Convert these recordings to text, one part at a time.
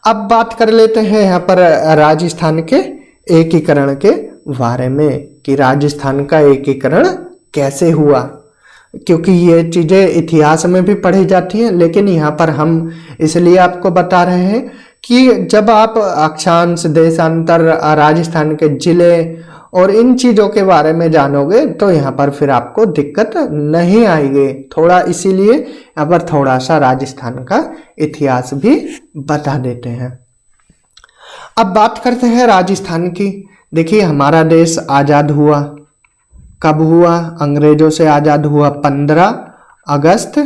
अब बात कर लेते हैं यहाँ पर राजस्थान के एकीकरण के बारे में कि राजस्थान का एकीकरण कैसे हुआ, क्योंकि ये चीज़ें इतिहास में भी पढ़ी जाती हैं, लेकिन यहाँ पर हम इसलिए आपको बता रहे हैं कि जब आप अक्षांश, देशांतर, राजस्थान के जिले और इन चीज़ों के बारे में जानोगे तो यहाँ पर फिर आपको दिक्कत नहीं आएगी थोड़ा, इसीलिए यहाँ पर थोड़ा सा राजस्थान का इतिहास भी बता देते हैं। अब बात करते हैं राजस्थान की। देखिए, हमारा देश आज़ाद हुआ कब हुआ? अंग्रेजों से आज़ाद हुआ 15 अगस्त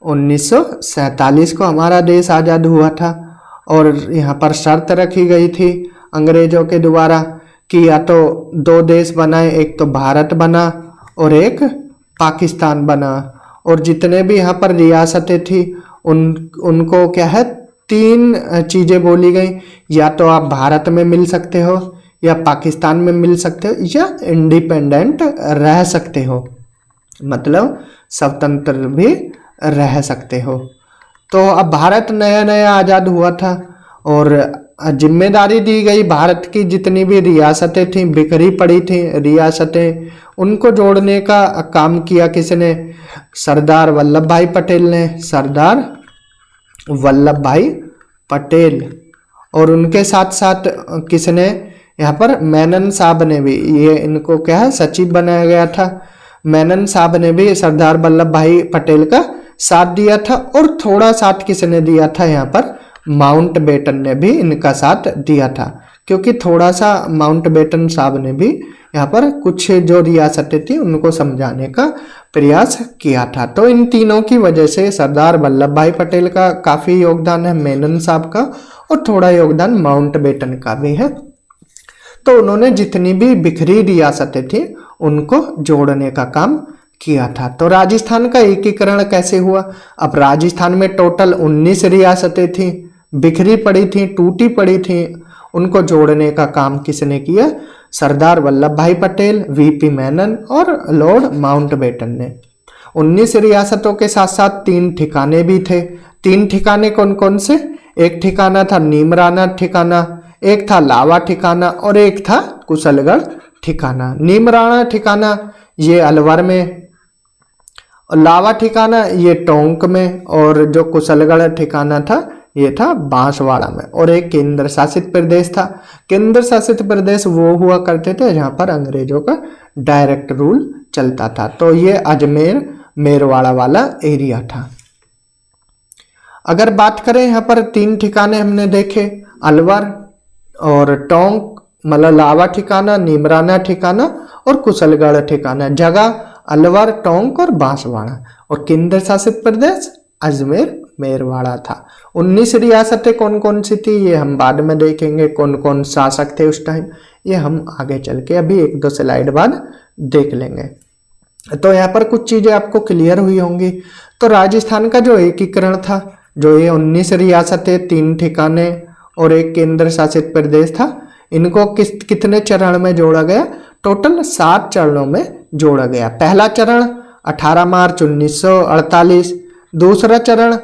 1947 को हमारा देश आज़ाद हुआ था। और यहाँ पर शर्त रखी गई थी अंग्रेजों के द्वारा कि या तो दो देश बनाए, एक तो भारत बना और एक पाकिस्तान बना। और जितने भी यहाँ पर रियासतें थी उनको क्या है, 3 चीज़ें बोली गई, या तो आप भारत में मिल सकते हो, या पाकिस्तान में मिल सकते हो, या इंडिपेंडेंट रह सकते हो, मतलब स्वतंत्र भी रह सकते हो। तो अब भारत नया नया आज़ाद हुआ था और जिम्मेदारी दी गई भारत की जितनी भी रियासतें थीं, बिखरी पड़ी थी रियासतें, उनको जोड़ने का काम किया किसने? सरदार वल्लभ भाई पटेल ने, सरदार वल्लभ भाई पटेल। और उनके साथ साथ किसने? यहाँ पर मेनन साहब ने भी, ये इनको क्या है, सचिव बनाया गया था। मेनन साहब ने भी सरदार वल्लभ भाई पटेल का साथ दिया था। और थोड़ा साथ किसने दिया था? यहाँ पर माउंटबेटन ने भी इनका साथ दिया था, क्योंकि थोड़ा सा माउंटबेटन साहब ने भी यहाँ पर कुछ जो रियासतें थी उनको समझाने का प्रयास किया था। तो इन तीनों की वजह से सरदार वल्लभ भाई पटेल का काफ़ी योगदान है, मेनन साहब का, और थोड़ा योगदान माउंटबेटन का भी है। तो उन्होंने जितनी भी बिखरी रियासतें थी उनको जोड़ने का काम किया था। तो राजस्थान का एकीकरण कैसे हुआ? अब राजस्थान में टोटल 19 रियासतें थी, बिखरी पड़ी थी, टूटी पड़ी थी, उनको जोड़ने का काम किसने किया? सरदार वल्लभ भाई पटेल, वीपी मेनन और लॉर्ड माउंटबेटन ने। 19 रियासतों के साथ साथ 3 ठिकाने भी थे। 3 ठिकाने कौन कौन से? एक ठिकाना था नीमराना ठिकाना, एक था लावा ठिकाना और एक था कुशलगढ़ ठिकाना। नीमराना ठिकाना ये अलवर में, लावा ठिकाना ये टोंक में, और जो कुशलगढ़ ठिकाना था ये था बांसवाड़ा में। और एक केंद्र शासित प्रदेश था। केंद्र शासित प्रदेश वो हुआ करते थे जहाँ पर अंग्रेजों का डायरेक्ट रूल चलता था। तो ये अजमेर मेरवाड़ा वाला एरिया था। अगर बात करें यहाँ पर 3 ठिकाने हमने देखे, अलवर और टोंक, मतलब लावा ठिकाना, नीमराना ठिकाना और कुशलगढ़ ठिकाना। जगह अलवर, टोंक और बांसवाड़ा। और केंद्र शासित प्रदेश अजमेर मेरवाड़ा था। 19 रियासतें कौन कौन सी थी ये हम बाद में देखेंगे, कौन कौन शासक थे उस टाइम, ये हम आगे चल के अभी 1-2 स्लाइड बाद देख लेंगे। तो यहाँ पर कुछ चीज़ें आपको क्लियर हुई होंगी। तो राजस्थान का जो एकीकरण था, जो ये 19 रियासतें, 3 ठिकाने और एक केंद्र शासित प्रदेश था, इनको कितने चरण में जोड़ा गया? टोटल 7 चरणों में जोड़ा गया। पहला चरण 18 मार्च 1948, दूसरा चरण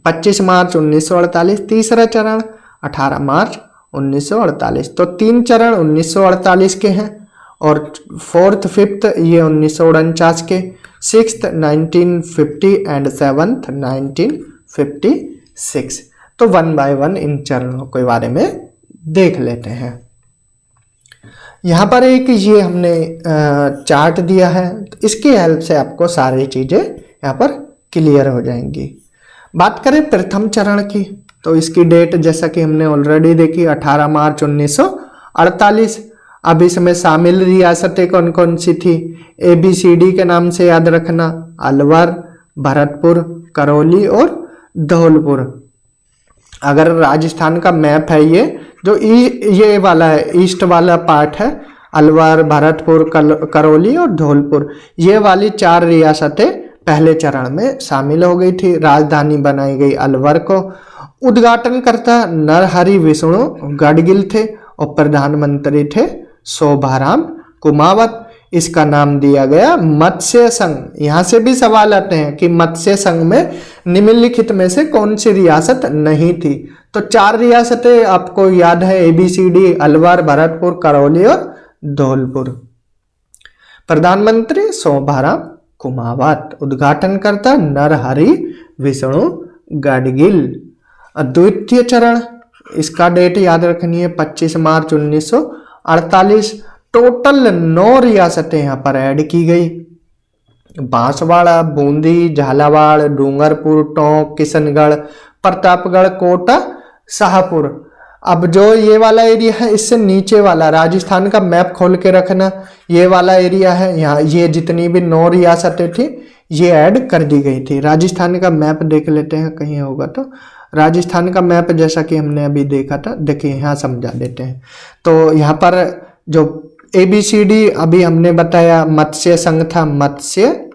25 मार्च 1948, तीसरा चरण 18 मार्च 1948। तो 3 चरण 1948 के हैं और 4th 5th ये 1949 के, 6th 1950 एंड 7th 1956। तो 1 बाय 1 इन चरणों के बारे में देख लेते हैं। यहाँ पर एक ये हमने चार्ट दिया है, इसकी हेल्प से आपको सारी चीज़ें यहाँ पर क्लियर हो जाएंगी। बात करें प्रथम चरण की, तो इसकी डेट जैसा कि हमने ऑलरेडी देखी 18 मार्च 1948। अब इसमें शामिल रियासतें कौन कौन सी थी? ABCD के नाम से याद रखना, अलवर, भरतपुर, करौली और धौलपुर। अगर राजस्थान का मैप है ये जो ये वाला है, ईस्ट वाला पार्ट है, अलवर, भरतपुर, करौली और धौलपुर, ये वाली 4 रियासतें पहले चरण में शामिल हो गई थी। राजधानी बनाई गई अलवर को। उद्घाटनकर्ता नरहरि विष्णु गढ़गिल थे और प्रधानमंत्री थे शोभाराम कुमावत। इसका नाम दिया गया मत्स्य संघ। यहां से भी सवाल आते हैं कि मत्स्य संघ में निम्नलिखित में से कौन सी रियासत नहीं थी। तो 4 रियासतें आपको याद है, ABCD, अलवर, भरतपुर, करौली और धौलपुर। प्रधानमंत्री शोभाराम कुमावत, उद्घाटनकर्ता नरहरि विष्णु गडगिल। द्वितीय चरण, इसका डेट याद रखनी है 25 मार्च 1948। टोटल 9 रियासतें यहाँ पर ऐड की गई, बांसवाड़ा, बूंदी, झालावाड़, डूंगरपुर, टोंक, किशनगढ़, प्रतापगढ़, कोटा, शाहपुर। अब जो ये वाला एरिया है, इससे नीचे वाला राजस्थान का मैप खोल के रखना, ये वाला एरिया है, यहाँ ये जितनी भी 9 रियासतें थी ये ऐड कर दी गई थी। राजस्थान का मैप देख लेते हैं, कहीं होगा तो। राजस्थान का मैप जैसा कि हमने अभी देखा था, देखिए यहाँ समझा देते हैं। तो यहाँ पर जो ABCD अभी हमने बताया मत्स्य संघ था, मत्स्य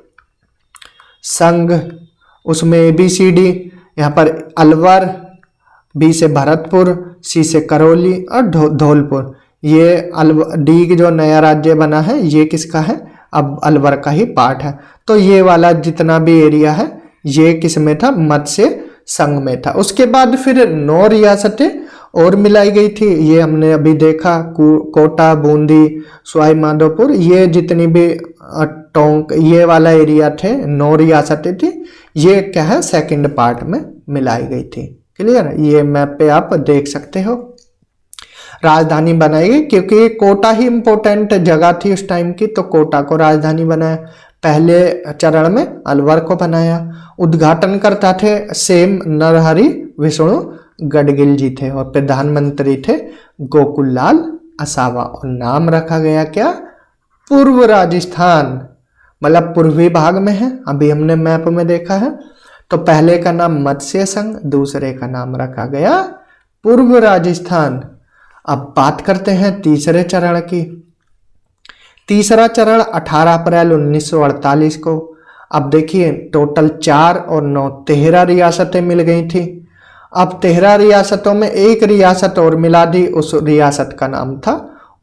संघ, उसमें ABCD, यहाँ पर अलवर, B से भरतपुर, C से करौली और धौलपुर। ये D जो नया राज्य बना है ये किसका है, अब अलवर का ही पार्ट है। तो ये वाला जितना भी एरिया है ये किस में था, मत्स्य संघ में था। उसके बाद फिर 9 रियासतें और मिलाई गई थी, ये हमने अभी देखा, कोटा, बूंदी, सवाई माधोपुर, ये जितनी भी टोंक, ये वाला एरिया थे, 9 रियासतें थी, ये क्या है सेकंड पार्ट में मिलाई गई थी। क्लियर, ये मैप पे आप देख सकते हो। राजधानी बनाई गई क्योंकि कोटा ही इंपॉर्टेंट जगह थी उस टाइम की, तो कोटा को राजधानी बनाया। पहले चरण में अलवर को बनाया। उद्घाटन करता थे सेम नरहरि विष्णु गडगिल जी थे और प्रधानमंत्री थे गोकुललाल असावा। और नाम रखा गया क्या, पूर्व राजस्थान, मतलब पूर्वी भाग में है, अभी हमने मैप में देखा है। तो पहले का नाम मत्स्य संघ, दूसरे का नाम रखा गया पूर्व राजस्थान। अब बात करते हैं तीसरे चरण की। तीसरा चरण 18 अप्रैल 1948 को। अब देखिए टोटल 4 और 9 13 रियासतें मिल गई थी। अब 13 रियासतों में एक रियासत और मिला दी, उस रियासत का नाम था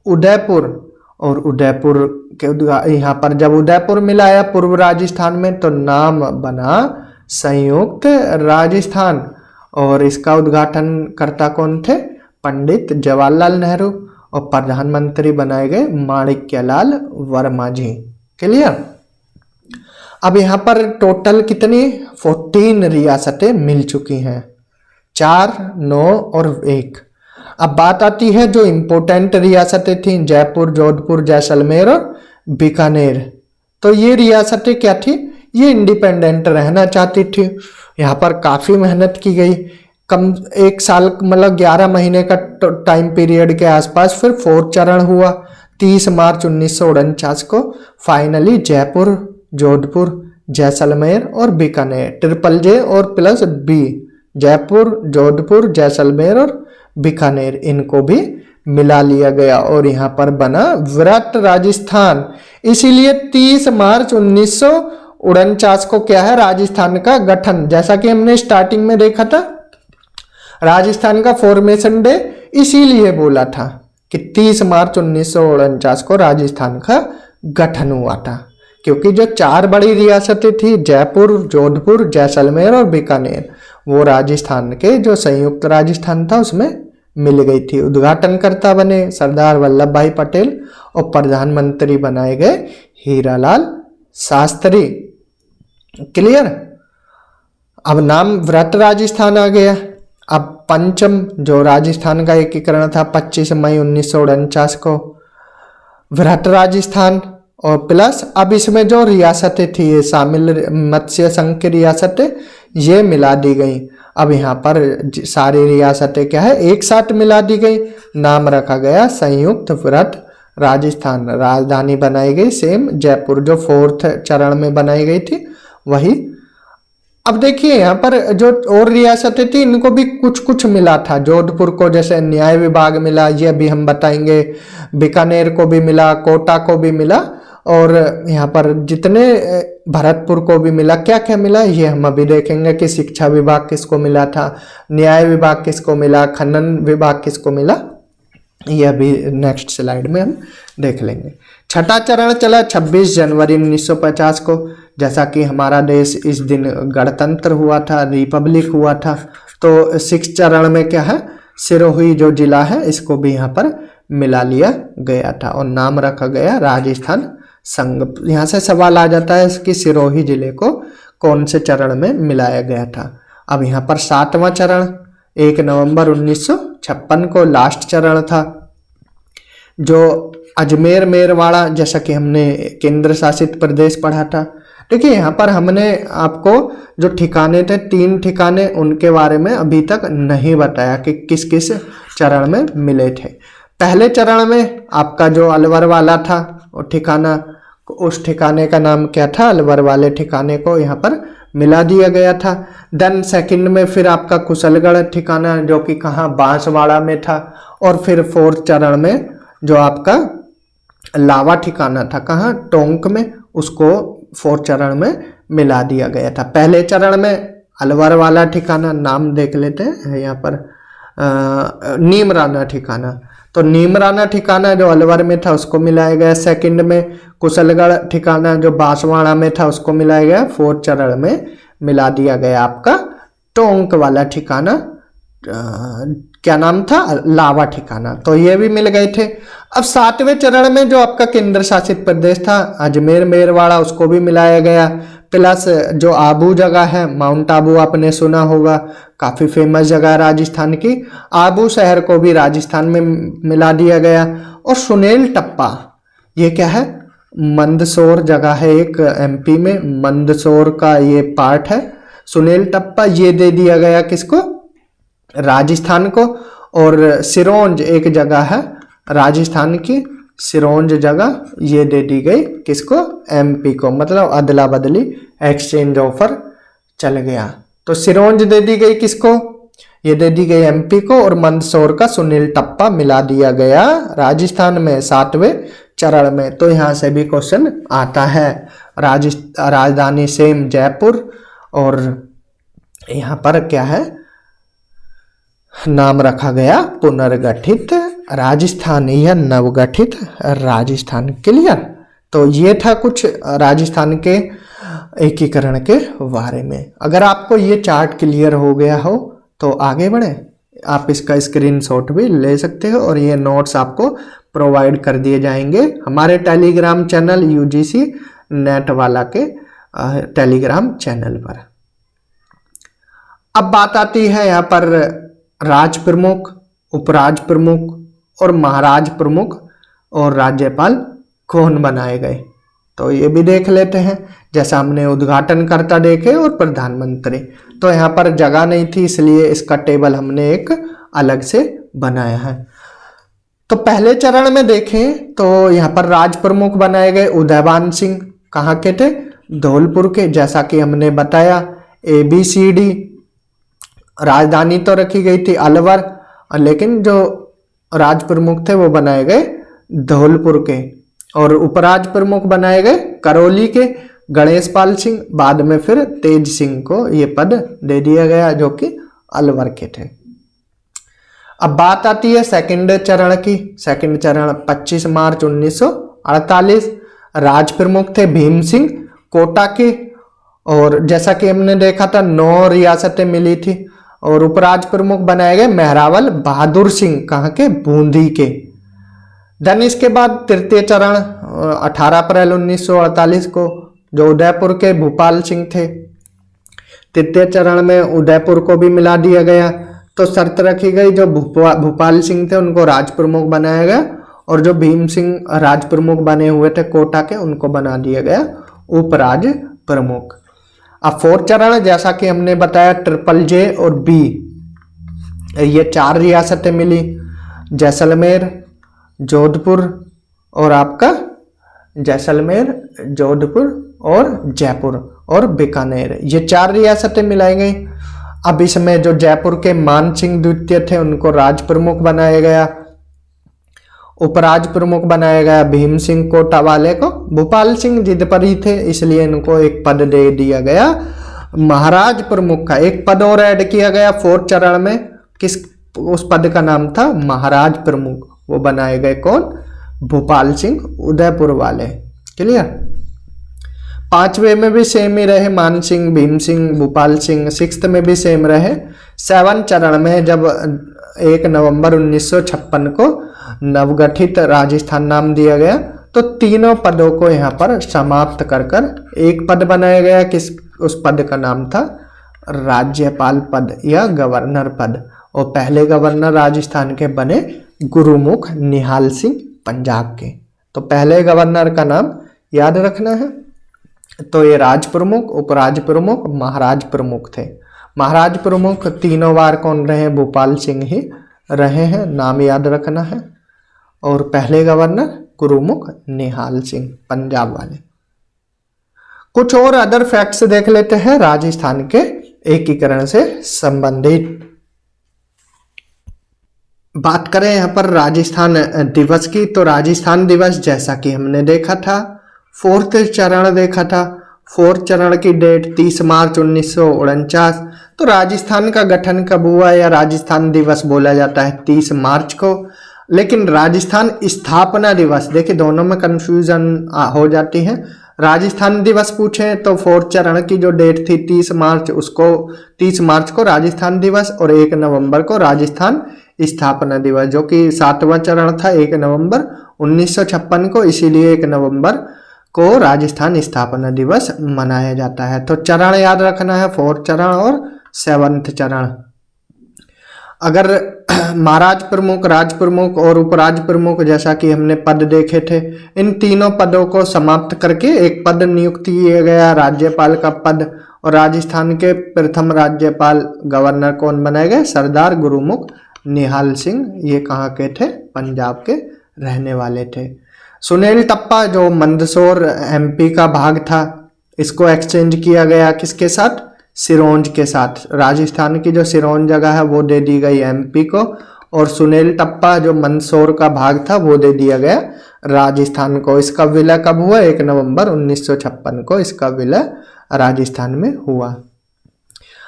उदयपुर। और उदयपुर के यहाँ पर जब उदयपुर मिलाया पूर्व राजस्थान में तो नाम बना संयुक्त राजस्थान। और इसका उद्घाटनकर्ता कौन थे, पंडित जवाहरलाल नेहरू। और प्रधानमंत्री बनाए गए माणिक्यलाल वर्मा जी। क्लियर। अब यहाँ पर टोटल कितनी 14 रियासतें मिल चुकी हैं, 4, 9 और 1। अब बात आती है जो इम्पोर्टेंट रियासतें थी, जयपुर, जोधपुर, जैसलमेर और बीकानेर। तो ये रियासतें क्या थी, ये इंडिपेंडेंट रहना चाहती थी। यहाँ पर काफ़ी मेहनत की गई, कम 1 साल मतलब 11 महीने का टाइम पीरियड के आसपास। फिर 4th चरण हुआ 30 मार्च 1949 को। फाइनली जयपुर, जोधपुर, जैसलमेर और बीकानेर, JJJ और +B, जयपुर, जोधपुर, जैसलमेर और बीकानेर, इनको भी मिला लिया गया और यहाँ पर बना विराट राजस्थान। इसीलिए 30 मार्च 1949 को क्या है, राजस्थान का गठन। जैसा कि हमने स्टार्टिंग में देखा था राजस्थान का फॉर्मेशन डे इसीलिए बोला था कि 30 मार्च 1949 को राजस्थान का गठन हुआ था, क्योंकि जो 4 बड़ी रियासतें थी जयपुर, जोधपुर, जैसलमेर और बीकानेर, वो राजस्थान के जो संयुक्त राजस्थान था उसमें मिल गई थी। उद्घाटनकर्ता बने सरदार वल्लभ भाई पटेल और प्रधानमंत्री बनाए गए हीरालाल शास्त्री। क्लियर। अब नाम वृहत राजस्थान आ गया। अब पंचम जो राजस्थान का एकीकरण था 25 मई 1949 को, वृहत राजस्थान और प्लस अब इसमें जो रियासतें थी ये शामिल, मत्स्य संघ की रियासतें ये मिला दी गई। अब यहाँ पर सारी रियासतें क्या है एक साथ मिला दी गई, नाम रखा गया संयुक्त वृहत राजस्थान। राजधानी बनाई गई सेम जयपुर, जो 4th चरण में बनाई गई थी वही। अब देखिए यहाँ पर जो और रियासतें थी इनको भी कुछ कुछ मिला था। जोधपुर को जैसे न्याय विभाग मिला, ये अभी हम बताएंगे। बीकानेर को भी मिला, कोटा को भी मिला, और यहाँ पर जितने भरतपुर को भी मिला। क्या क्या मिला ये हम अभी देखेंगे कि शिक्षा विभाग किसको मिला था, न्याय विभाग किसको मिला, खनन विभाग किसको मिला, यह भी नेक्स्ट स्लाइड में हम देख लेंगे। छठा चरण चला 26 जनवरी 1950 को, जैसा कि हमारा देश इस दिन गणतंत्र हुआ था, रिपब्लिक हुआ था। तो 6 चरण में क्या है, सिरोही जो जिला है इसको भी यहाँ पर मिला लिया गया था और नाम रखा गया राजस्थान संघ। यहाँ से सवाल आ जाता है कि सिरोही जिले को कौन से चरण में मिलाया गया था। अब यहाँ पर 7वां चरण 1 नवंबर 1956 को लास्ट चरण था, जो अजमेर मेरवाड़ा, जैसा कि हमने केंद्र शासित प्रदेश पढ़ा था। देखिए यहाँ पर हमने आपको जो ठिकाने थे 3 ठिकाने, उनके बारे में अभी तक नहीं बताया कि किस किस चरण में मिले थे। पहले चरण में आपका जो अलवर वाला था वो ठिकाना, उस ठिकाने का नाम क्या था, अलवर वाले ठिकाने को यहाँ पर मिला दिया गया था। देन सेकंड में फिर आपका कुशलगढ़ ठिकाना, जो कि कहाँ, बांसवाड़ा में था। और फिर 4th चरण में जो आपका लावा ठिकाना था, कहाँ, टोंक में, उसको 4th चरण में मिला दिया गया था। पहले चरण में अलवर वाला ठिकाना, नाम देख लेते हैं यहाँ पर, नीमराना ठिकाना, तो नीमराना ठिकाना जो अलवर में था उसको मिलाया गया। सेकंड में कुशलगढ़ ठिकाना जो बांसवाड़ा में था उसको मिलाया गया। 4th चरण में मिला दिया गया आपका टोंक वाला ठिकाना, क्या नाम था, लावा ठिकाना, तो ये भी मिल गए थे। अब 7वें चरण में जो आपका केंद्र शासित प्रदेश था अजमेर मेरवाड़ा, उसको भी मिलाया गया। प्लस जो आबू जगह है, माउंट आबू आपने सुना होगा, काफ़ी फेमस जगह है राजस्थान की, आबू शहर को भी राजस्थान में मिला दिया गया। और सुनेल टप्पा, ये क्या है, मंदसौर जगह है एक MP में, मंदसौर का ये पार्ट है। सुनेल टप्पा ये दे दिया गया किसको, राजस्थान को। और सिरोंज एक जगह है राजस्थान की, सिरोंज जगह ये दे दी गई किसको, MP को, मतलब अदला बदली, एक्सचेंज ऑफर चल गया। तो सिरोंज दे दी गई किसको, ये दे दी गई MP को, और मंदसौर का सुनील टप्पा मिला दिया गया राजस्थान में 7वें चरण में। तो यहाँ से भी क्वेश्चन आता है। राजधानी सेम जयपुर, और यहाँ पर क्या है, नाम रखा गया पुनर्गठित राजस्थान या नवगठित राजस्थान। क्लियर। तो ये था कुछ राजस्थान के एकीकरण के बारे में। अगर आपको ये चार्ट क्लियर हो गया हो तो आगे बढ़े, आप इसका स्क्रीनशॉट भी ले सकते हो और ये नोट्स आपको प्रोवाइड कर दिए जाएंगे हमारे टेलीग्राम चैनल UGC नेट वाला के टेलीग्राम चैनल पर। अब बात आती है यहाँ पर राज प्रमुख, उपराज प्रमुख और महाराज प्रमुख और राज्यपाल कौन बनाए गए, तो ये भी देख लेते हैं। जैसा हमने उद्घाटनकर्ता देखे और प्रधानमंत्री, तो यहाँ पर जगह नहीं थी इसलिए इसका टेबल हमने एक अलग से बनाया है। तो पहले चरण में देखें तो यहाँ पर राज प्रमुख बनाए गए उदयभान सिंह, कहाँ के थे, धौलपुर के। जैसा कि हमने बताया ABCD, राजधानी तो रखी गई थी अलवर, लेकिन जो राज प्रमुख थे वो बनाए गए धौलपुर के। और उपराज प्रमुख बनाए गए करौली के गणेश पाल सिंह, बाद में फिर तेज सिंह को ये पद दे दिया गया जो कि अलवर के थे। अब बात आती है सेकंड चरण की। सेकंड चरण 25 मार्च 1948, राज प्रमुख थे भीम सिंह कोटा के, और जैसा कि हमने देखा था 9 रियासतें मिली थी। और उपराज प्रमुख बनाए गए मेहरावल बहादुर सिंह, कहाँ के, बूंदी के। देन इसके बाद तृतीय चरण 18 अप्रैल 1948 को जो उदयपुर के भूपाल सिंह थे, तृतीय चरण में उदयपुर को भी मिला दिया गया। तो शर्त रखी गई जो भूपाल सिंह थे उनको राज प्रमुख बनाया गया, और जो भीम सिंह राज प्रमुख बने हुए थे कोटा के उनको बना दिया गया उपराज प्रमुख। अब 4th चरण जैसा कि हमने बताया JJJ और B, ये 4 रियासतें मिली, जैसलमेर, जोधपुर और आपका जैसलमेर, जोधपुर और जयपुर और बीकानेर, ये 4 रियासतें मिलाई गई। अब इसमें जो जयपुर के मान सिंह द्वितीय थे उनको राज प्रमुख बनाया गया, उपराज प्रमुख बनाया गया भीम सिंह कोटा वाले को। भूपाल सिंह जिद पर ही थे इसलिए इनको एक पद दे दिया गया महाराज प्रमुख का। एक पद और ऐड किया गया 4th चरण में, किस, उस पद का नाम था महाराज प्रमुख, वो बनाए गए कौन? भोपाल सिंह उदयपुर वाले। क्लियर। 5वें में भी सेम ही रहे, मान सिंह, भीम सिंह, भोपाल सिंह। 6th में भी सेम रहे। 7 चरण में जब 1 नवंबर 1956 को नवगठित राजस्थान नाम दिया गया, तो तीनों पदों को यहाँ पर समाप्त कर कर एक पद बनाया गया। किस? उस पद का नाम था राज्यपाल पद या गवर्नर पद। और पहले गवर्नर राजस्थान के बने गुरुमुख निहाल सिंह पंजाब के। तो पहले गवर्नर का नाम याद रखना है। तो ये राज प्रमुख, उपराज प्रमुख, महाराज प्रमुख थे। महाराज प्रमुख तीनों बार कौन रहे? भोपाल सिंह ही रहे हैं, नाम याद रखना है। और पहले गवर्नर गुरुमुख निहाल सिंह पंजाब वाले। कुछ और अदर फैक्ट्स देख लेते हैं राजस्थान के एकीकरण से संबंधित। बात करें यहाँ पर राजस्थान दिवस की, तो राजस्थान दिवस जैसा कि हमने देखा था, 4th चरण देखा था। 4th चरण की डेट 30 मार्च 1949। तो राजस्थान का गठन कब हुआ या राजस्थान दिवस बोला जाता है 30 मार्च को। लेकिन राजस्थान स्थापना दिवस, देखिए दोनों में कंफ्यूजन हो जाती है। राजस्थान दिवस पूछे तो 4th चरण की जो डेट थी 30 मार्च, उसको 30 मार्च को राजस्थान दिवस, और 1 नवंबर को राजस्थान स्थापना दिवस, जो कि 7वां चरण था 1 नवंबर 1956 को, इसीलिए 1 नवंबर को राजस्थान स्थापना दिवस मनाया जाता है। तो चरण याद रखना है, 4th चरण और 7th चरण। अगर महाराज प्रमुख, राज प्रमुख और उपराज प्रमुख, जैसा कि हमने पद देखे थे, इन तीनों पदों को समाप्त करके एक पद नियुक्त किया गया, राज्यपाल का पद। और राजस्थान के प्रथम राज्यपाल गवर्नर कौन बनाए गए? सरदार गुरुमुख निहाल सिंह। ये कहाँ के थे? पंजाब के रहने वाले थे। सुनील टप्पा जो मंदसौर MP का भाग था, इसको एक्सचेंज किया गया किसके साथ? सिरोंज के साथ। राजस्थान की जो सिरोंज जगह है वो दे दी गई MP को, और सुनील टप्पा जो मंदसौर का भाग था वो दे दिया गया राजस्थान को। इसका विलय कब हुआ? 1 नवंबर 1956 को इसका विलय राजस्थान में हुआ।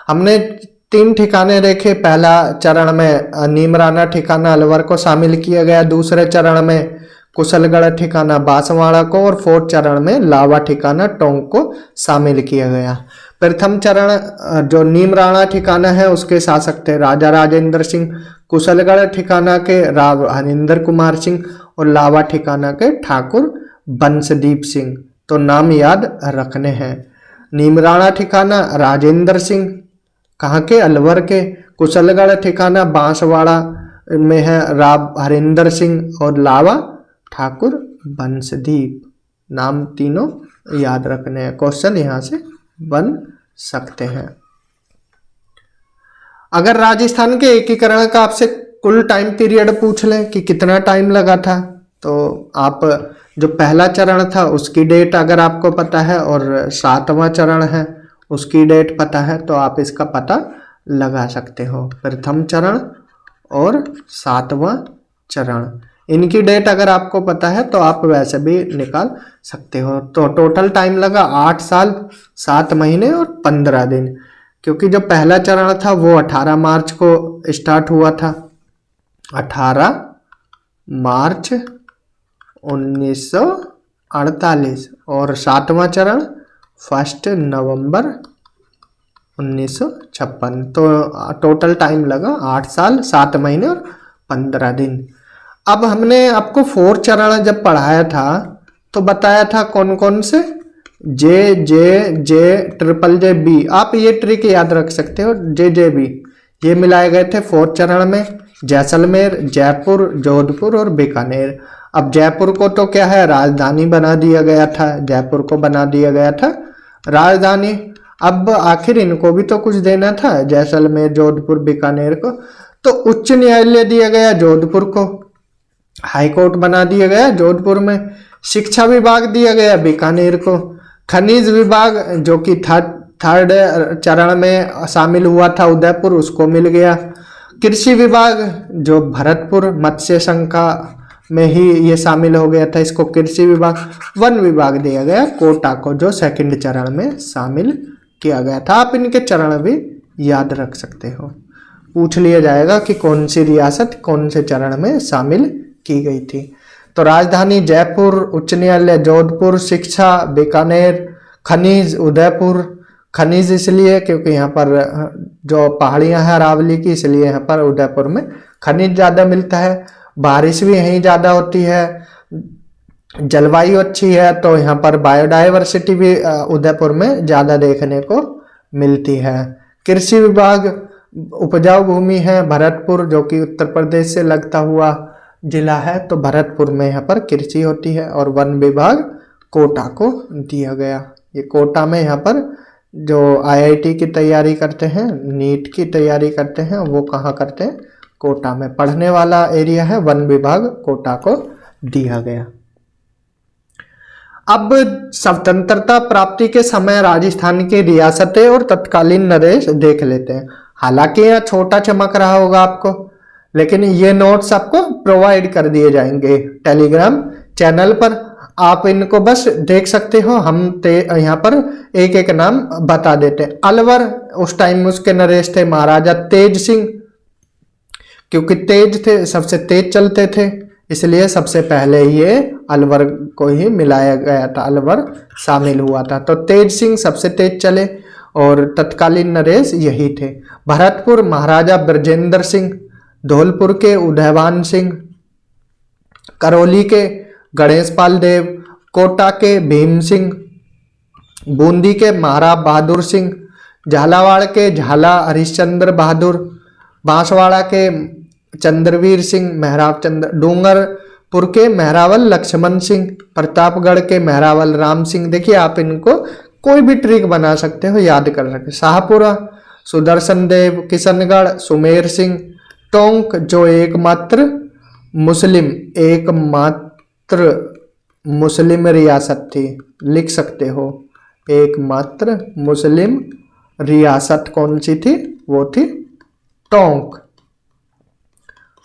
हमने 3 ठिकाने देखे। पहला चरण में नीमराना ठिकाना अलवर को शामिल किया गया। दूसरे चरण में कुशलगढ़ ठिकाना बांसवाड़ा को, और 4th चरण में लावा ठिकाना टोंक को शामिल किया गया। प्रथम चरण जो नीमराना ठिकाना है उसके शासक थे राजा राजेंद्र सिंह, कुशलगढ़ ठिकाना के राव हरिंदर कुमार सिंह, और लावा ठिकाना के ठाकुर बंसदीप सिंह। तो नाम याद रखने हैं। नीमराना ठिकाना राजेंद्र सिंह, कहाँ के? अलवर के। कुशलगढ़ ठिकाना बांसवाड़ा में है राव हरिंदर सिंह, और लावा ठाकुर बंसदीप। नाम तीनों याद रखने हैं, क्वेश्चन यहां से बन सकते हैं। अगर राजस्थान के एकीकरण का आपसे कुल टाइम पीरियड पूछ लें कि कितना टाइम लगा था, तो आप जो पहला चरण था उसकी डेट अगर आपको पता है और 7वां चरण है उसकी डेट पता है, तो आप इसका पता लगा सकते हो। प्रथम चरण और 7वां चरण, इनकी डेट अगर आपको पता है तो आप वैसे भी निकाल सकते हो। तो टोटल टाइम लगा 8 साल 7 महीने और 15 दिन, क्योंकि जो पहला चरण था वो 18 मार्च को स्टार्ट हुआ था, 18 मार्च 1948, और 7वां चरण 1 नवंबर 1956। तो टोटल टाइम लगा 8 साल 7 महीने और 15 दिन। अब हमने आपको 4 चरण जब पढ़ाया था तो बताया था कौन कौन से, जे जे जे ट्रिपल जे बी। आप ये ट्रिक याद रख सकते हो, जे जे बी ये मिलाए गए थे 4 चरण में। जैसलमेर, जयपुर, जोधपुर और बीकानेर। अब जयपुर को तो क्या है, राजधानी बना दिया गया था, जयपुर को बना दिया गया था राजधानी। अब आखिर इनको भी तो कुछ देना था, जैसलमेर, जोधपुर, बीकानेर को। तो उच्च न्यायालय दिया गया जोधपुर को, हाई कोर्ट बना दिया गया जोधपुर में। शिक्षा विभाग दिया गया बीकानेर को। खनिज विभाग जो कि थर्ड चरण में शामिल हुआ था उदयपुर, उसको मिल गया। कृषि विभाग जो भरतपुर मत्स्य संका में ही ये शामिल हो गया था, इसको कृषि विभाग। वन विभाग दिया गया कोटा को, जो 2nd चरण में शामिल किया गया था। आप इनके चरण भी याद रख सकते हो, पूछ लिया जाएगा कि कौन सी रियासत कौन से चरण में शामिल की गई थी। तो राजधानी जयपुर, उच्च न्यायालय जोधपुर, शिक्षा बीकानेर, खनिज उदयपुर। खनिज इसलिए क्योंकि यहाँ पर जो पहाड़ियाँ हैं अरावली की, इसलिए यहाँ पर उदयपुर में खनिज ज़्यादा मिलता है। बारिश भी यहीं ज़्यादा होती है, जलवायु अच्छी है, तो यहाँ पर बायोडाइवर्सिटी भी उदयपुर में ज़्यादा देखने को मिलती है। कृषि विभाग, उपजाऊ भूमि है भरतपुर, जो कि उत्तर प्रदेश से लगता हुआ जिला है, तो भरतपुर में यहाँ पर कृषि होती है। और वन विभाग कोटा को दिया गया। ये कोटा में यहाँ पर जो IIT की तैयारी करते हैं, नीट की तैयारी करते हैं, वो कहाँ करते हैं? कोटा में। पढ़ने वाला एरिया है, वन विभाग कोटा को दिया गया। अब स्वतंत्रता प्राप्ति के समय राजस्थान की रियासतें और तत्कालीन नरेश देख लेते हैं। हालांकि यह छोटा चमक रहा होगा आपको, लेकिन ये नोट्स आपको प्रोवाइड कर दिए जाएंगे टेलीग्राम चैनल पर, आप इनको बस देख सकते हो। हम यहाँ पर एक एक नाम बता देते हैं। अलवर, उस टाइम उसके नरेश थे महाराजा तेज सिंह, क्योंकि तेज थे, सबसे तेज चलते थे, इसलिए सबसे पहले ये अलवर को ही मिलाया गया था, अलवर शामिल हुआ था। तो तेज सिंह सबसे तेज चले और तत्कालीन नरेश यही थे। भरतपुर महाराजा ब्रजेंद्र सिंह, धौलपुर के उदयवान सिंह, करौली के गणेशपाल देव, कोटा के भीम सिंह, बूंदी के महाराज बहादुर सिंह, झालावाड़ के झाला हरिश्चंद्र बहादुर, बांसवाड़ा के चंद्रवीर सिंह, मेहराब चंद्र, डूंगरपुर के मेहरावल लक्ष्मण सिंह, प्रतापगढ़ के मेहरावल राम सिंह। देखिए आप इनको कोई भी ट्रिक बना सकते हो, याद कर सकते। शाहपुरा सुदर्शन देव, किशनगढ़ सुमेर सिंह, टोंक जो एकमात्र मुस्लिम रियासत थी, लिख सकते हो, एकमात्र मुस्लिम रियासत कौन सी थी? वो थी टोंक।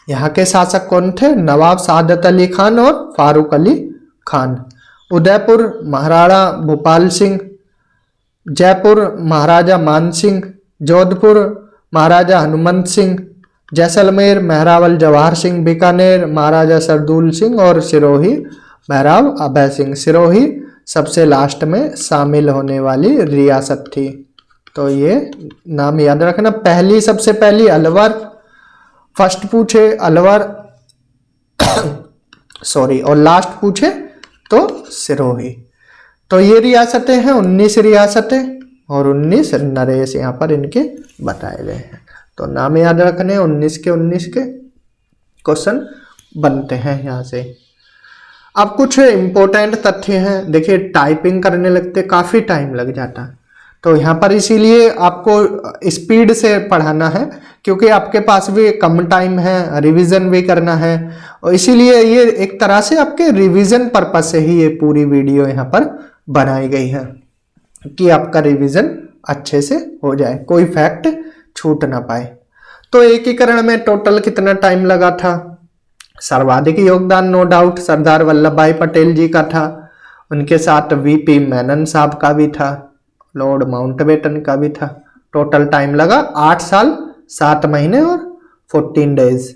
यहाँ के शासक कौन थे? नवाब सादत अली खान और फारूक अली खान। उदयपुर महाराणा भूपाल सिंह, जयपुर महाराजा मान सिंह, जोधपुर महाराजा हनुमंत सिंह, जैसलमेर मेहरावल जवाहर सिंह, बीकानेर महाराजा सरदूल सिंह और सिरोही मेहराब अभय सिंह। सिरोही सबसे लास्ट में शामिल होने वाली रियासत थी, तो ये नाम याद रखना। सबसे पहली अलवर, फर्स्ट पूछे अलवर सॉरी, और लास्ट पूछे तो सिरोही। तो ये रियासतें हैं, 19 रियासतें और 19 नरेश यहाँ पर इनके बताए गए हैं। तो नाम याद रखने, 19 के क्वेश्चन बनते हैं यहाँ से। अब कुछ इंपॉर्टेंट तथ्य हैं। देखिए टाइपिंग करने लगते काफ़ी टाइम लग जाता है, तो यहाँ पर इसीलिए आपको स्पीड से पढ़ाना है, क्योंकि आपके पास भी कम टाइम है, रिवीजन भी करना है, और इसीलिए ये एक तरह से आपके रिवीजन पर्पज से ही ये पूरी वीडियो यहाँ पर बनाई गई है, कि आपका रिवीजन अच्छे से हो जाए, कोई फैक्ट छूट ना पाए। तो एकीकरण में टोटल कितना टाइम लगा था? सर्वाधिक योगदान नो डाउट सरदार वल्लभ भाई पटेल जी का था, उनके साथ VP मेनन साहब का भी था, लॉर्ड माउंटबेटन का भी था। टोटल टाइम लगा 8 साल 7 महीने और 14 डेज।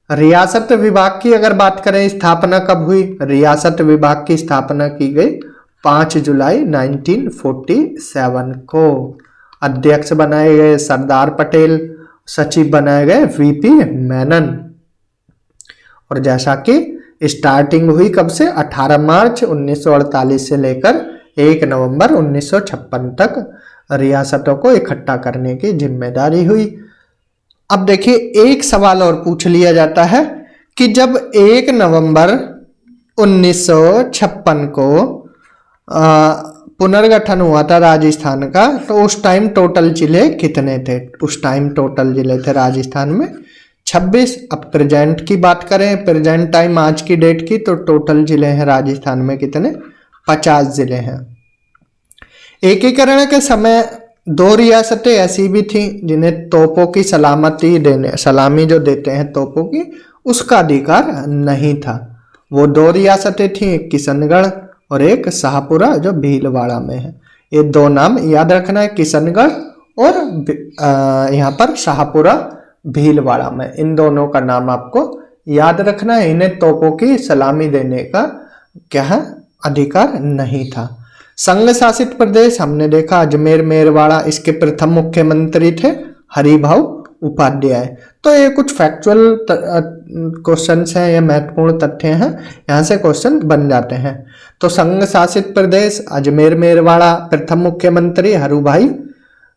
रियासत विभाग की अगर बात करें, स्थापना कब हुई? रियासत विभाग की स्थापना की गई 5 जुलाई 1947 को। अध्यक्ष बनाए गए सरदार पटेल, सचिव बनाए गए VP मेनन। और जैसा कि स्टार्टिंग हुई कब से? 18 मार्च 1948 से लेकर 1 नवंबर 1956 तक रियासतों को इकट्ठा करने की जिम्मेदारी हुई। अब देखिए एक सवाल और पूछ लिया जाता है कि जब 1 नवंबर 1956 को पुनर्गठन हुआ था राजस्थान का, तो उस टाइम टोटल जिले कितने थे? उस टाइम टोटल जिले थे राजस्थान में 26। अब प्रेजेंट की बात करें, प्रेजेंट टाइम आज की डेट की, तो टोटल जिले हैं राजस्थान में कितने? 50 जिले हैं। एकीकरण के समय 2 रियासतें ऐसी भी थीं जिन्हें तोपों की सलामी जो देते हैं तोपों की, उसका अधिकार नहीं था। वो 2 रियासतें थीं, एक किशनगढ़ और एक शाहपुरा जो भीलवाड़ा में है। ये 2 नाम याद रखना है, किशनगढ़ और यहाँ पर शाहपुरा भीलवाड़ा में, इन दोनों का नाम आपको याद रखना है, इन्हें तोपों की सलामी देने का क्या है, अधिकार नहीं था। संघ शासित प्रदेश हमने देखा अजमेर मेरवाड़ा, इसके प्रथम मुख्यमंत्री थे हरिभाऊ उपाध्याय। तो ये कुछ फैक्चुअल क्वेश्चंस हैं, ये महत्वपूर्ण तथ्य हैं, यहाँ से क्वेश्चन बन जाते हैं। तो संघ शासित प्रदेश अजमेर मेरवाड़ा, प्रथम मुख्यमंत्री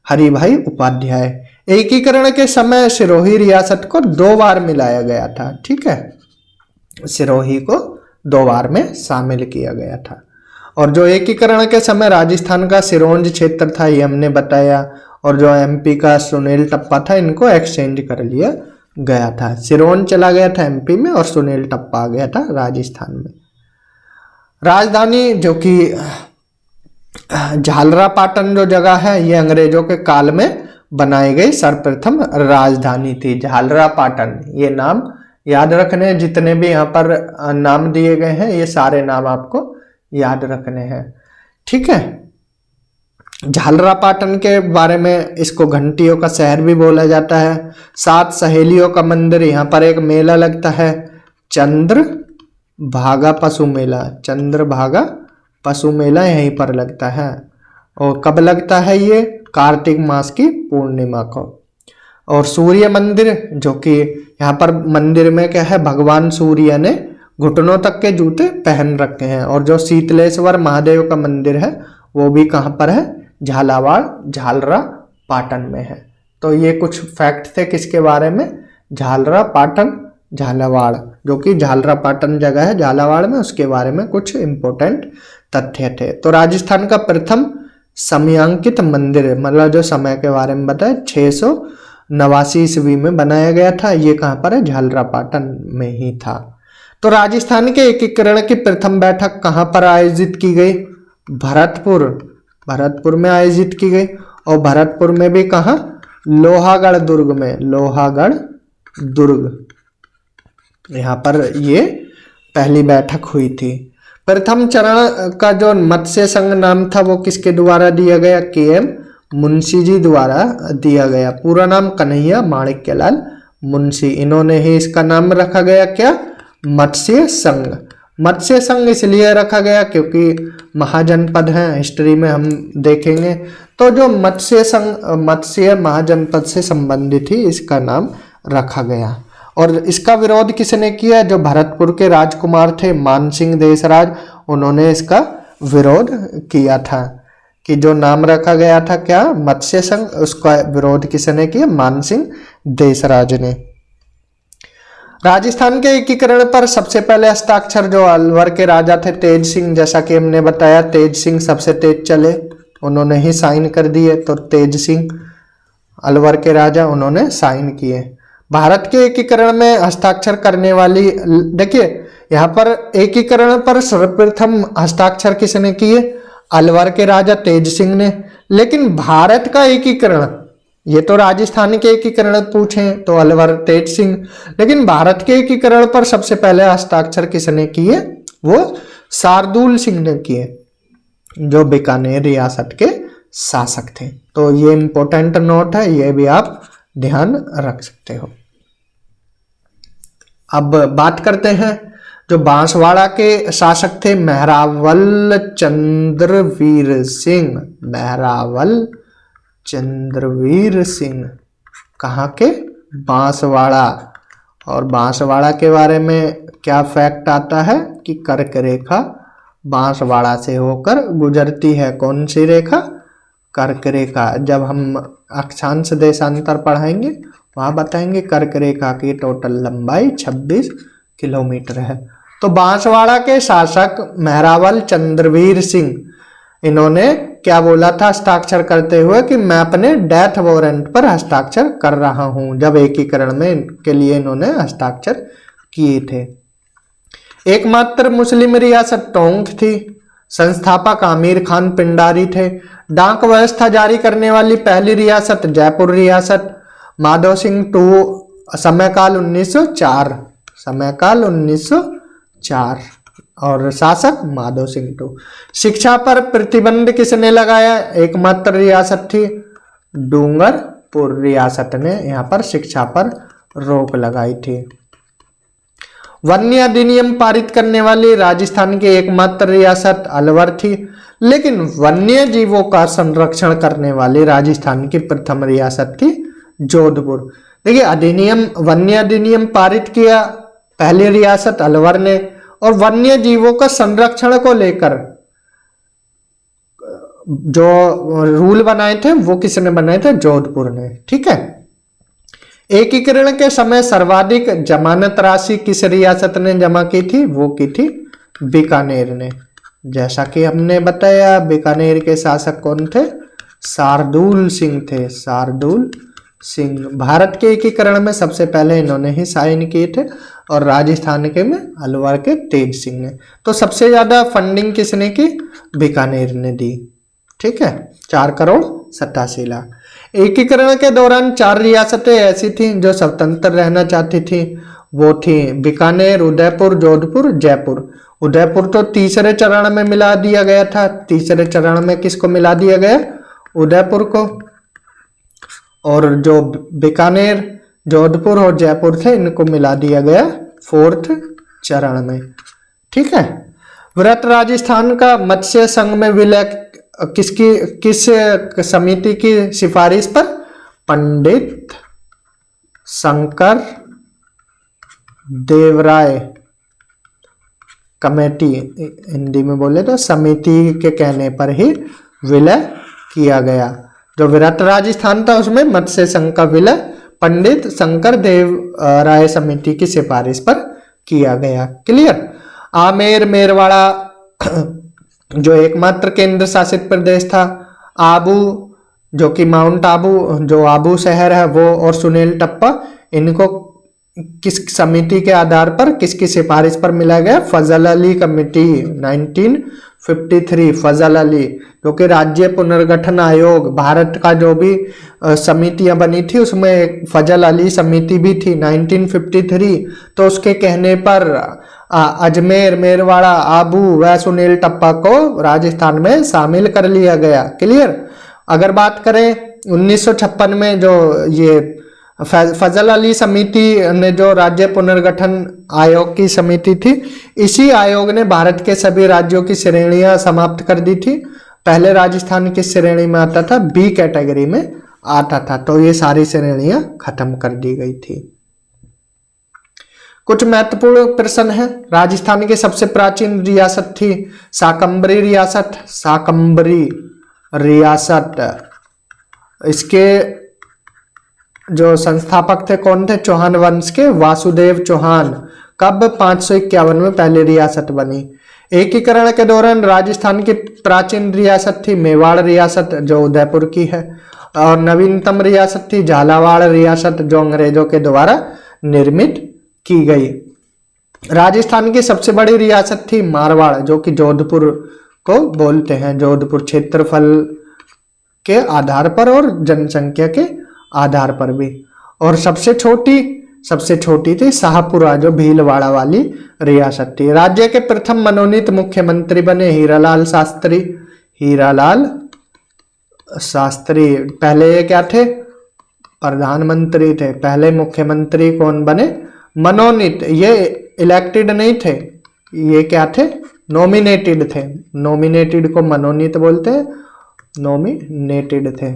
हरिभाई उपाध्याय। एकीकरण के समय सिरोही रियासत को 2 बार मिलाया गया था, ठीक है, सिरोही को 2 बार में शामिल किया गया था। और जो एकीकरण के समय राजस्थान का सिरोंज क्षेत्र था, ये हमने बताया, और जो एमपी का सुनील टप्पा था, इनको एक्सचेंज कर लिया गया था। सिरोंज चला गया था एमपी में और सुनील टप्पा आ गया था राजस्थान में। राजधानी जो कि झालरापाटन जो जगह है, ये अंग्रेजों के काल में बनाई गई सर्वप्रथम राजधानी थी, झालरापाटन। ये नाम याद रखने, जितने भी यहाँ पर नाम दिए गए हैं, ये सारे नाम आपको याद रखने हैं, ठीक है। झालरापाटन के बारे में, इसको घंटियों का शहर भी बोला जाता है। 7 सहेलियों का मंदिर, यहाँ पर एक मेला लगता है, चंद्रभागा पशु मेला। चंद्रभागा पशु मेला यहीं पर लगता है। और कब लगता है ये? कार्तिक मास की पूर्णिमा को। और सूर्य मंदिर, जो कि यहाँ पर मंदिर में क्या है, भगवान सूर्य ने घुटनों तक के जूते पहन रखे हैं। और जो शीतलेश्वर महादेव का मंदिर है, वो भी कहाँ पर है? झालावाड़, झालरापाटन में है। तो ये कुछ फैक्ट थे किसके बारे में? झालरापाटन, झालावाड़, जो कि झालरापाटन जगह है झालावाड़ में, उसके बारे में कुछ इंपॉर्टेंट तथ्य थे। तो राजस्थान का प्रथम समयांकित मंदिर, मतलब जो समय के बारे में बताया, 689 ईस्वी में बनाया गया था। ये कहाँ पर है? झालरापाटन में ही था। तो राजस्थान के एकीकरण की प्रथम बैठक कहाँ पर आयोजित की गई? भरतपुर में आयोजित की गई। और भरतपुर में भी कहाँ? लोहागढ़ दुर्ग में, लोहागढ़ दुर्ग, यहाँ पर ये पहली बैठक हुई थी। प्रथम चरण का जो मत्स्य संघ नाम था, वो किसके द्वारा दिया गया? के.एम. मुंशी जी द्वारा दिया गया। पूरा नाम कन्हैया माणिक्यलाल मुंशी, इन्होंने ही इसका नाम रखा गया क्या? मत्स्य संघ। मत्स्य संघ इसलिए रखा गया क्योंकि महाजनपद हैं, हिस्ट्री में हम देखेंगे। तो जो मत्स्य संघ, मत्स्य महाजनपद से संबंधित ही इसका नाम रखा गया। और इसका विरोध किसने किया? जो भरतपुर के राजकुमार थे मानसिंह देशराज, उन्होंने इसका विरोध किया था कि जो नाम रखा गया था क्या? मत्स्य संघ, उसका विरोध किसने किया? मानसिंह देशराज ने। राजस्थान के एकीकरण पर सबसे पहले हस्ताक्षर जो अलवर के राजा थे तेज सिंह, जैसा कि हमने बताया, तेज सिंह सबसे तेज चले, उन्होंने ही साइन कर दिए। तो तेज सिंह अलवर के राजा, उन्होंने साइन किए। भारत के एकीकरण में हस्ताक्षर करने वाली, देखिए यहाँ पर एकीकरण पर सर्वप्रथम हस्ताक्षर किसने किए? अलवर के राजा तेज सिंह ने। लेकिन भारत का एकीकरण, ये तो राजस्थान के एकीकरण पूछे तो अलवर तेज सिंह, लेकिन भारत के एकीकरण पर सबसे पहले हस्ताक्षर किसने किए? वो शार्दुल सिंह ने किए, जो बीकानेर रियासत के शासक थे। तो ये इंपॉर्टेंट नोट है, ये भी आप ध्यान रख सकते हो। अब बात करते हैं जो बांसवाड़ा के शासक थे, मेहरावल चंद्रवीर सिंह। मेहरावल चंद्रवीर सिंह कहाँ के? बांसवाड़ा। और बांसवाड़ा के बारे में क्या फैक्ट आता है कि कर्क रेखा बांसवाड़ा से होकर गुजरती है। कौन सी रेखा? कर्क रेखा। जब हम अक्षांश देशांतर पढ़ाएंगे वहाँ बताएंगे। कर्क रेखा की टोटल लंबाई 26 किलोमीटर है। तो बांसवाड़ा के शासक मेहरावल चंद्रवीर सिंह, इन्होंने क्या बोला था हस्ताक्षर करते हुए कि मैं अपने डेथ वारंट पर हस्ताक्षर कर रहा हूं, जब एकीकरण में के लिए इन्होंने हस्ताक्षर किए थे। एकमात्र मुस्लिम रियासत टोंक थी। संस्थापक आमिर खान पिंडारी थे। डाक व्यवस्था जारी करने वाली पहली रियासत जयपुर रियासत। माधव सिंह टू, समयकाल 1904, समयकाल 1904, और शासक माधव सिंह टू। शिक्षा पर प्रतिबंध किसने लगाया? एकमात्र रियासत थी डूंगरपुर रियासत ने यहाँ पर शिक्षा पर रोक लगाई थी। वन्य अधिनियम पारित करने वाली राजस्थान की एकमात्र रियासत अलवर थी, लेकिन वन्य जीवों का संरक्षण करने वाली राजस्थान की प्रथम रियासत थी जोधपुर। देखिए, अधिनियम वन्य अधिनियम पारित किया पहली रियासत अलवर ने, और वन्य जीवों का संरक्षण को लेकर जो रूल बनाए थे वो किसने बनाए थे? जोधपुर ने। ठीक है। एकीकरण के समय सर्वाधिक जमानत राशि किस रियासत ने जमा की थी? वो की थी बीकानेर ने। जैसा कि हमने बताया, बीकानेर के शासक कौन थे? शार्दुल सिंह थे। शार्दुल सिंह भारत के एकीकरण में सबसे पहले इन्होंने ही साइन किए थे, और राजस्थान के में अलवर के तेज सिंह ने। तो सबसे ज्यादा फंडिंग किसने की? बीकानेर ने दी। ठीक है, 4,87,00,000। एकीकरण के दौरान 4 रियासतें ऐसी थीं जो स्वतंत्र रहना चाहती थी। वो थी बीकानेर, उदयपुर, जोधपुर, जयपुर। उदयपुर तो तीसरे चरण में मिला दिया गया था। तीसरे चरण में किसको मिला दिया गया? उदयपुर को। और जो बीकानेर, जोधपुर और जयपुर थे, इनको मिला दिया गया 4th चरण में। ठीक है। वृहत राजस्थान का मत्स्य संघ में विलय किस समिति की सिफारिश पर? पंडित शंकर देवराय कमेटी, हिंदी में बोले तो समिति के कहने पर ही विलय किया गया। जो विराट राजस्थान था उसमें मत्स्य संघ का विलय पंडित शंकर देव राय समिति की सिफारिश पर किया गया। क्लियर। आमेर मेरवाड़ा जो एकमात्र केंद्र शासित प्रदेश था, आबू जो कि माउंट आबू, जो आबू शहर है वो, और सुनील टप्पा, इनको किस समिति के आधार पर, किसकी सिफारिश पर मिला गया? फजल अली कमेटी 1953। फजल अली जो कि राज्य पुनर्गठन आयोग, भारत का जो भी समितियां बनी थी उसमें एक फजल अली समिति भी थी 1953। तो उसके कहने पर अजमेर, मेरवाड़ा, आबू व सुनील टप्पा को राजस्थान में शामिल कर लिया गया। क्लियर। अगर बात करें 1956 में जो ये फजल अली समिति ने जो राज्य पुनर्गठन आयोग की समिति थी, इसी आयोग ने भारत के सभी राज्यों की श्रेणियां समाप्त कर दी थी। पहले राजस्थान किस श्रेणी में आता था? बी कैटेगरी में आता था। तो ये सारी श्रेणियां खत्म कर दी गई थी। कुछ महत्वपूर्ण प्रश्न है। राजस्थान की सबसे प्राचीन रियासत थी शाकंभरी रियासत। शाकंभरी रियासत, इसके जो संस्थापक थे कौन थे? चौहान वंश के वासुदेव चौहान। कब? 551 में पहली रियासत बनी। एकीकरण के दौरान राजस्थान की प्राचीन रियासत थी मेवाड़ रियासत, जो उदयपुर की है, और नवीनतम रियासत थी झालावाड़ रियासत, जो अंग्रेजों के द्वारा निर्मित की गई। राजस्थान की सबसे बड़ी रियासत थी मारवाड़, जो कि जोधपुर को बोलते हैं। जोधपुर क्षेत्रफल के आधार पर और जनसंख्या के आधार पर भी। और सबसे छोटी थी शाहपुरा, जो भीलवाड़ा वाली रियासत थी। राज्य के प्रथम मनोनीत मुख्यमंत्री बने हीरालाल शास्त्री। हीरालाल शास्त्री पहले ये क्या थे? प्रधानमंत्री थे। पहले मुख्यमंत्री कौन बने? मनोनीत। ये इलेक्टेड नहीं थे, ये क्या थे? नॉमिनेटेड थे। नॉमिनेटेड को मनोनीत बोलते हैं, नॉमिनेटेड थे।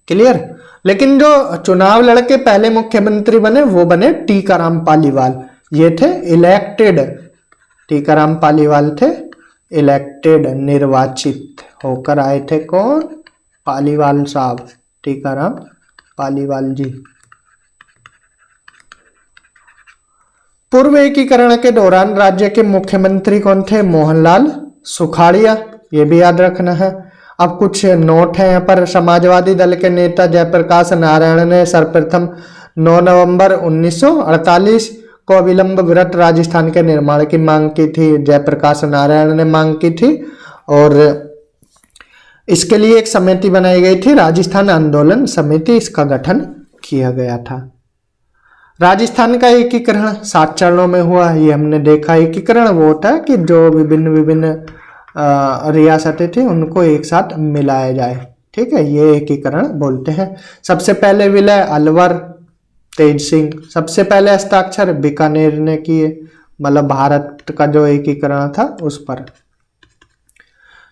क्लियर। लेकिन जो चुनाव लड़के पहले मुख्यमंत्री बने वो बने टीकाराम पालीवाल। ये थे इलेक्टेड। टीकाराम पालीवाल थे इलेक्टेड, निर्वाचित होकर आए थे। कौन? पालीवाल साहब, टीकाराम पालीवाल जी। पूर्व एकीकरण के दौरान राज्य के मुख्यमंत्री कौन थे? मोहनलाल सुखाड़िया। ये भी याद रखना है। अब कुछ नोट है यहाँ पर। समाजवादी दल के नेता जयप्रकाश नारायण ने सर्वप्रथम 9 नवंबर 1948 को अविलंब वृहत राजस्थान के निर्माण की मांग की थी। जयप्रकाश नारायण ने मांग की थी, और इसके लिए एक समिति बनाई गई थी, राजस्थान आंदोलन समिति। इसका गठन किया गया था। राजस्थान का एकीकरण 7 चरणों में हुआ। ये हमने देखा। एकीकरण वो होता है कि जो विभिन्न रियासतें थी उनको एक साथ मिलाया जाए। ठीक है, ये एकीकरण बोलते हैं। सबसे पहले विलय अलवर तेज सिंह। सबसे पहले हस्ताक्षर बीकानेर ने किए, मतलब भारत का जो एकीकरण था उस पर।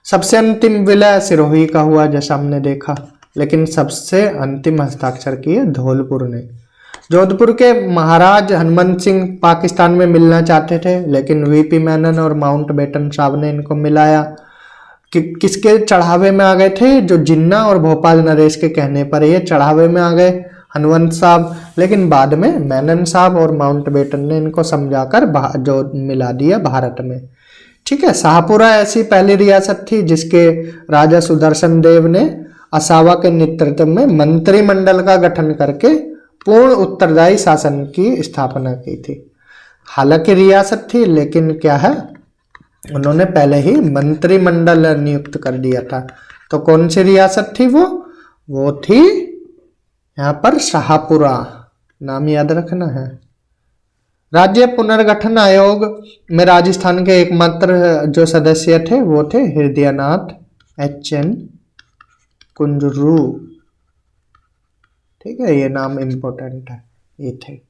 सबसे अंतिम विलय सिरोही का हुआ जैसा हमने देखा, लेकिन सबसे अंतिम हस्ताक्षर किए धौलपुर ने। जोधपुर के महाराज हनुमंत सिंह पाकिस्तान में मिलना चाहते थे, लेकिन वीपी मेनन और माउंटबेटन साहब ने इनको मिलाया। किसके चढ़ावे में आ गए थे? जो जिन्ना और भोपाल नरेश के कहने पर ये चढ़ावे में आ गए हनुमंत साहब, लेकिन बाद में मेनन साहब और माउंटबेटन ने इनको समझाकर जो मिला दिया भारत में। ठीक है। शाहपुरा ऐसी पहली रियासत थी जिसके राजा सुदर्शन देव ने असावा के नेतृत्व में मंत्रिमंडल का गठन करके पूर्ण उत्तरदायी शासन की स्थापना की थी। हालांकि रियासत थी, लेकिन क्या है, उन्होंने पहले ही मंत्रिमंडल नियुक्त कर दिया था। तो कौन सी रियासत थी वो थी यहाँ पर शाहपुरा, नाम याद रखना है। राज्य पुनर्गठन आयोग में राजस्थान के एकमात्र जो सदस्य थे वो थे हृदयनाथ HN कुंजरू। ठीक है, ये नाम इंपॉर्टेंट है, ये थे।